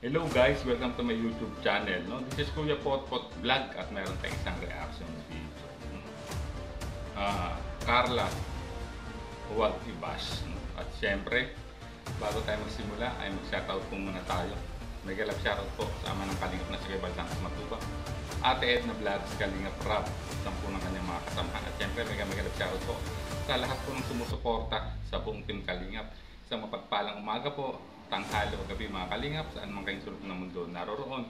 Hello guys, welcome to my YouTube channel. No? This is Kuya Potpot Vlog at meron tayong isang reaction video. Carla, huwag i-bash. No? At syempre, bago tayo magsimula ay mag-shoutout po muna tayo. May galap shoutout po sa ama ng kalingap na si Kuya Baltang Matuba. Ate Edna Vlogs, Kalingap Rab, isang po ng kanyang mga kasamahan. At syempre, may galap shoutout po sa lahat po ng sumusuporta sa buong Team Kalingap. Isang mapagpalang umaga po, tanghali o gabi mga kalingap, saan man kayong sulok ng mundo naroroon.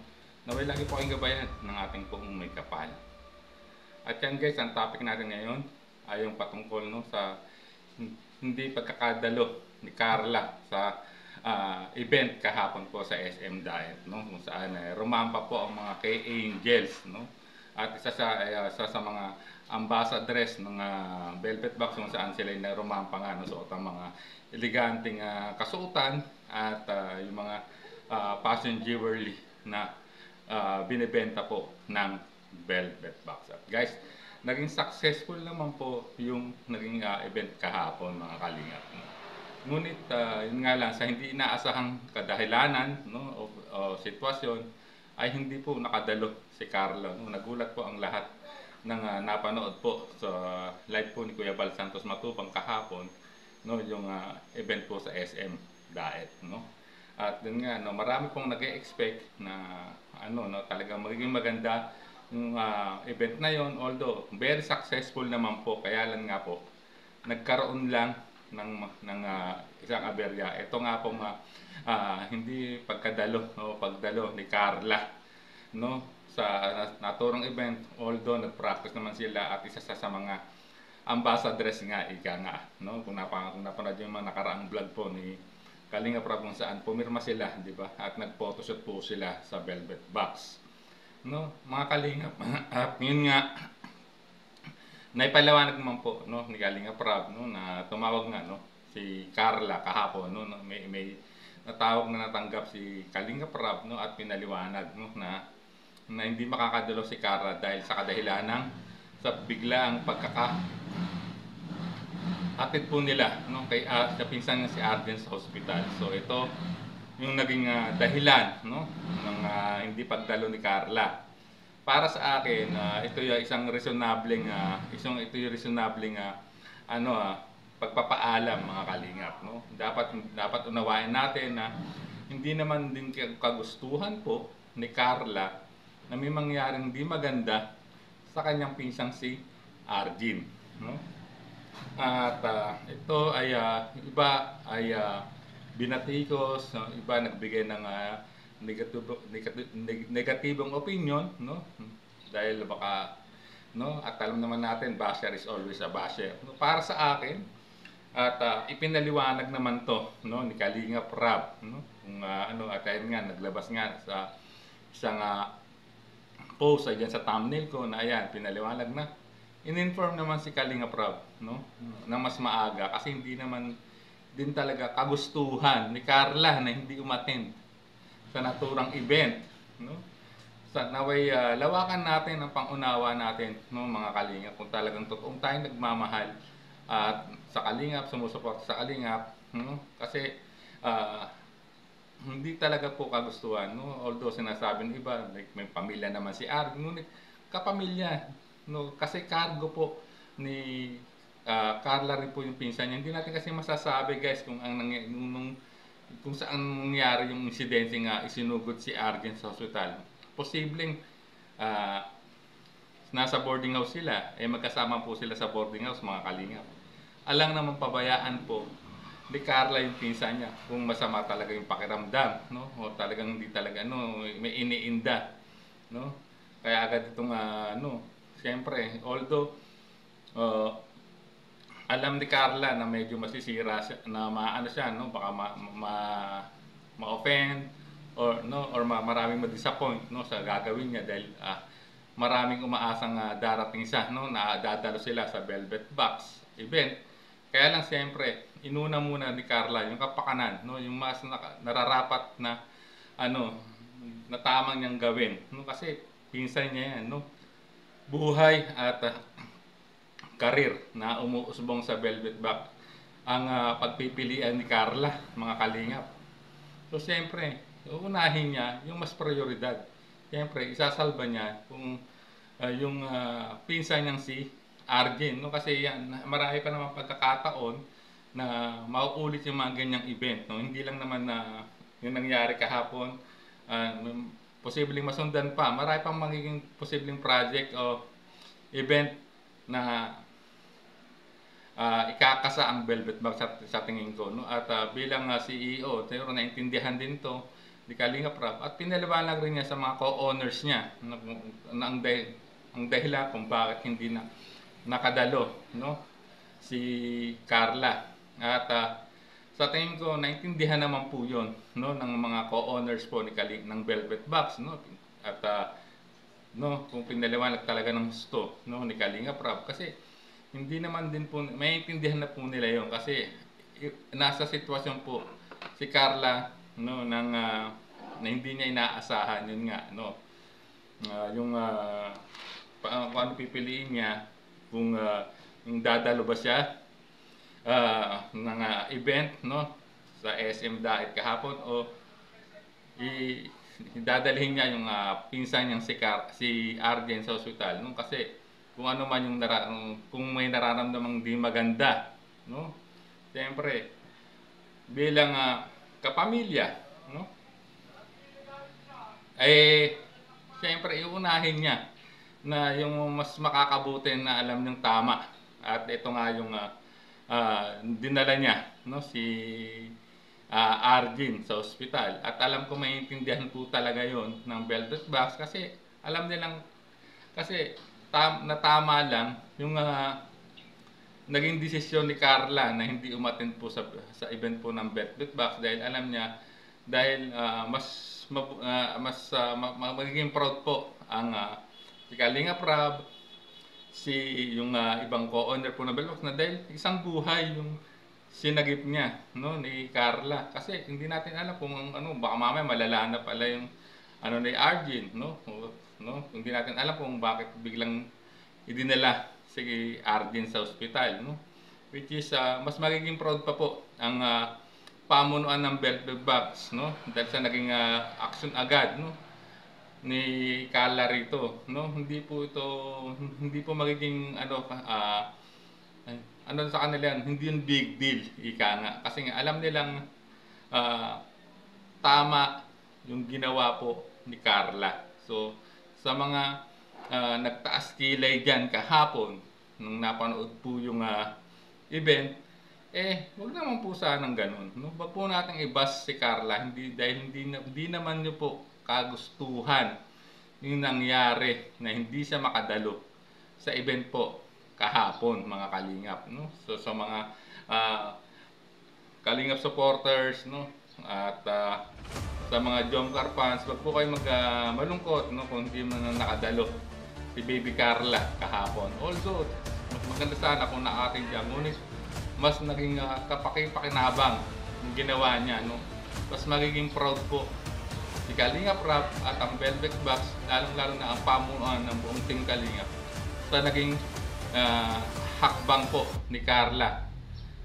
Naway lagi po kayong gabayan ng ating pong may kapal. At yan guys, ang topic natin ngayon ay yung patungkol sa hindi pagkakadalo ni Carla sa event kahapon po sa SM Diet, no? Kung saan rumampa po ang mga K-Angels, no? At isa sa mga ambassadress ng Velvet Box kung saan sila na rumampa nga, no? Suot ang mga eleganteng kasuotan at yung mga fashion jewelry na binibenta po ng Velvet Box. At guys, naging successful naman po yung naging event kahapon mga kalingap. Ngunit yun nga lang, sa hindi inaasahang kadahilanan, no, o sitwasyon, ay hindi po nakadalo si Carla. No? Nagulat po ang lahat ng napanood po sa live po ni Kuya Bal Santos Matubang kahapon, no, yung event po sa SM Diet, no. At yun nga, no, marami pong nag-expect na talagang magiging maganda yung event na yon, although very successful naman po, kaya lang nga po nagkaroon lang ng isang aberya. Ito nga po hindi pagkadalo o pagdalo ni Carla, no, sa naturang event, although nag-practice naman sila at isa sa mga ambassadress nga, ika nga, no? Kung napanood yung mga nakaraang vlog po ni Kalingap Rab kung saan pumirma sila, di ba? At nag-photoshoot po sila sa Velvet Box, no? Mga Kalingap, at yun nga, naipaliwanag naman po, no, ni Kalingap Rab, no, na tumawag nga, no, si Carla kahapon, no, may natawag na natanggap si Kalingap Rab, no, at pinaliwanag, no, na hindi makakadalo si Carla dahil sa kadahilanang sa biglaang atid po nila, no, kay sa pinsan niya si Arden sa hospital. So ito yung naging dahilan, no, ng hindi pagdalo ni Carla. Para sa akin, ito yung isang reasonableng pagpapaalam mga kalingap, no. Dapat unawain natin na hindi naman din kagustuhan po ni Carla na may mangyaring hindi maganda sa kanyang pinsang si Arjin, no? At ito ay iba ay binatikos, no? Iba nagbigay ng negatibong opinion, no? Dahil baka, no, at alam naman natin basher is always a basher. No? Para sa akin, at ipinaliwanag naman to, no, ni Kalingap Rab, no? Kung at ayun nga naglabas nga sa isang post ay dyan sa thumbnail ko na ayan, pinaliwanag na. In-inform naman si Kalingap Rab, no, na mas maaga kasi hindi naman din talaga kagustuhan ni Carla na hindi umattend sa naturang event, no. Sa naway lawakan natin ang pangunawa natin, no, mga Kalingap, kung talagang totoong tayong nagmamahal at sa Kalingap, sumusuporta sa Kalingap, no, kasi hindi talaga po kagustuhan, no, although sinasabi ng iba like may pamilya naman si Ar, ngunit kapamilya, no, kasi cargo po ni Carla rin po yung pinsan niya. Hindi natin kasi masasabi guys kung kung saan nangyari yung insidente nga isinugod si Arjen sa hospital. Posibleng nasa boarding house sila, magkasama po sila sa boarding house mga kalingap. Alang naman pabayaan po ni Carla yung pinsan niya kung masama talaga yung pakiramdam, no, o talagang hindi talaga may iniinda, no, kaya agad itong siyempre, although alam ni Carla na medyo masisira siya, na siya, no, baka ma-offend or maraming ma-disappoint, no, sa gagawin niya dahil maraming umaasang darating siya, no, na dadalo sila sa Velvet Box event. Kaya lang siyempre, inuna muna ni Carla yung kapakanan, no, yung mas nararapat na na tamang niyang gawin, no, kasi pinsan niya yan, no, buhay at karir na umuusbong sa Velvet Box ang pagpipilian ni Carla, mga kalingap. So siyempre, uunahin niya yung mas prioridad. Siyempre, isasalba niya kung yung pinsan niyang si Arjen, no? Kasi yan, marami pa naman pagkakataon na mauulit yung mga ganyang event, no? Hindi lang naman na yung nangyari kahapon, posibleng masundan pa. Marami pang magiging posibleng project o event na ikakasa ang Velvet Bag sa tingin ko, no? At bilang CEO, pero naintindihan din to ni Kalingap Rab at pinaliwanag rin niya sa mga co-owners niya na ang dahilan kung bakit hindi na nakadalo, no, si Carla. At sa tingin ko naintindihan naman po 'yon, no, ng mga co-owners po ni ng Velvet Box, no. At no, kung pinaliwanag talaga ng gusto, no, ni Kalingap Rab, kasi hindi naman din po maintindihan na po nila 'yon kasi nasa sitwasyon po si Carla, no, na hindi niya inaasahan. Yun nga, no, yung kung ano pipiliin niya, kung yung dadalo ba siya ng event, no, sa SM Dait kahapon, o dadalhin niya yung pinsan niyang si Arjen sa ospital, no, kasi kung ano man yung kung may nararamdamang di maganda, no, siyempre bilang kapamilya, no, eh siyempre iunahin niya na yung mas makakabuti na alam niyang tama. At ito nga yung dinala niya, no, si Arjen sa ospital. At alam ko maintindihan po talaga yon ng Velvet Box kasi alam nilang, kasi tama lang yung naging desisyon ni Carla na hindi umattend po sa event po ng Velvet Box dahil alam niya, dahil magiging proud po ang si Kalingap Rab, yung ibang co-owner po ng Velvet Box, na dahil isang buhay yung sinagip niya, no, ni Carla. Kasi hindi natin alam kung ano, baka mamaya malala na pala yung ni Arjen, no, hindi natin alam kung bakit biglang idinala si Arjen sa ospital, no, which is mas magiging proud pa po ang pamunuan ng Velvet Box, no, dahil sa naging action agad, no, ni Carla rito, no. Hindi po magiging sa kanila yan, hindi yung big deal, ika nga, kasi nga alam nilang tama yung ginawa po ni Carla. So sa mga nagtaas kilay dyan kahapon nung napanood po yung event, wag naman po sanang ganun, no? Wag po nating i-bash si Carla, dahil hindi naman niyo po kagustuhan yung nangyari na hindi siya makadalo sa event po kahapon, mga Kalingap, no? So sa mga Kalingap supporters, no, at sa mga Jomcar fans, wag po kayo malungkot, no, kung hindi man nakadalo si Baby Carla kahapon. Also, mas maganda sana kung nakating siya, ngunit mas naging kapakipakinabang yung ginawa niya, no. Mas magiging proud po si Kalingap Rab at ang Velvet Box, lalong-lalo na ang pamunuan ng buong Team Kalingap sa naging hakbang po ni Carla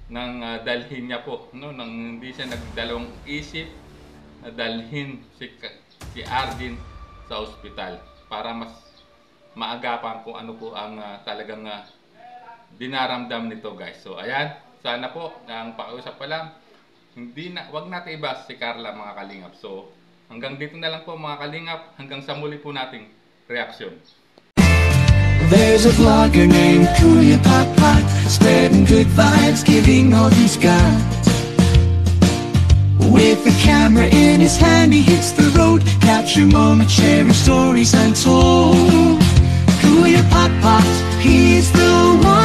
nang dalhin niya po, no, nang hindi siya nagdalawang isip na dalhin si Arjen sa ospital para mas maagapan kung ano po ang talagang dinaramdam nito, guys. So ayan, sana po ang pakiusap pa lang, wag natin i-bash si Carla, mga Kalingap. So hanggang dito na lang po, mga Kalingap, hanggang sa muli po nating reaksyon. There's a vlogger named Kuya Pot, spreading good vibes, giving all he's got. With a camera in his hand, he hits the road, capture moments, sharing stories untold. Kuya Pot, he is the one.